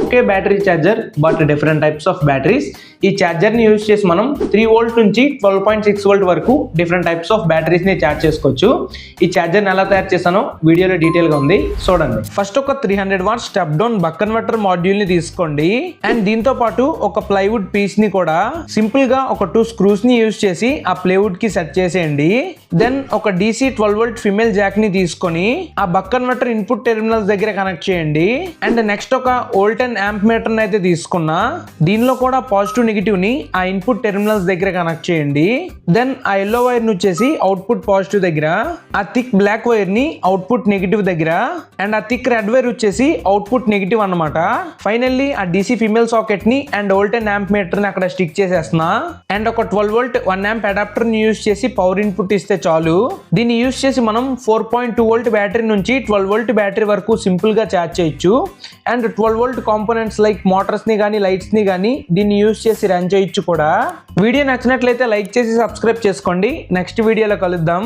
Okay battery charger but different types of batteries. ఈ ఛార్జర్ని use చేసి మనం 3 వోల్ట్ నుంచి 12.6 వోల్ట్ వరకు డిఫరెంట్ టైప్స్ ఆఫ్ బ్యాటరీస్ని ఛార్జ్ చేసుకోవచ్చు. ఈ ఛార్జర్ని ఎలా తయారు చేశానో వీడియోలో డీటెయిల్గా ఉంది, చూడండి. ఫస్ట్ ఒక 300 watt step down buck converter మాడ్యూల్ని తీసుకోండి. అండ్ దీంతో పాటు ఒక ప్లైవుడ్ పీస్ని కూడా సింపుల్గా ఒక 2 స్క్రూస్ని యూజ్ చేసి ఆ ప్లైవుడ్కి సెట్ చేసేయండి. దెన్ ఒక DC 12 వోల్ట్ ఫిమేల్ జాక్ని తీసుకొని ఆ బక్ కన్వర్టర్ ఇన్పుట్ టెర్మినల్స్ దగ్గర కనెక్ట్ చేయండి. అండ్ నెక్స్ట్ ఒక వోల్ట్ అండ్ యాంప్ మీటర్ అయితే తీసుకున్నా, దీనిలో కూడా పాజిటివ్ నెగిటివ్ ని ఆ ఇన్పుట్ టెర్మినల్స్ దగ్గర కనెక్ట్ చేయండి. దెన్ ఆ ఎల్లో వైర్ ని వచ్చేసి అవుట్పుట్ పాజిటివ్ దగ్గర, ఆ థిక్ బ్లాక్ వైర్ ని అవుట్పుట్ నెగిటివ్ దగ్గర, అండ్ ఆ థిక్ రెడ్ వైర్ వచ్చేసి అవుట్పుట్ నెగిటివ్ అన్నమాట. ఫైనల్లీ ఆ DC ఫిమేల్ సాకెట్ ని and volt and amp meter ని అక్కడ స్టిక్ చేసేస్తున్నా. అండ్ ఒక 12 వోల్ట్ 1 యాంప్ అడాప్టర్ ని యూజ్ చేసి పవర్ ఇన్పుట్ ఇస్తే చాలు. దీన్ని యూజ్ చేసి మనం 4.2 వోల్ట్ బ్యాటరీ నుంచి 12 వోల్ట్ బ్యాటరీ వరకు సింపుల్ గా ఛార్జ్ చేయొచ్చు. And 12 volt components like Motors ని కానీ లైట్స్ ని కానీ దీన్ని యూజ్ చేసి రన్ చేయొచ్చు కూడా. వీడియో నచ్చినట్లయితే లైక్ చేసి సబ్స్క్రైబ్ చేసుకోండి. నెక్స్ట్ వీడియోలో కలుద్దాం.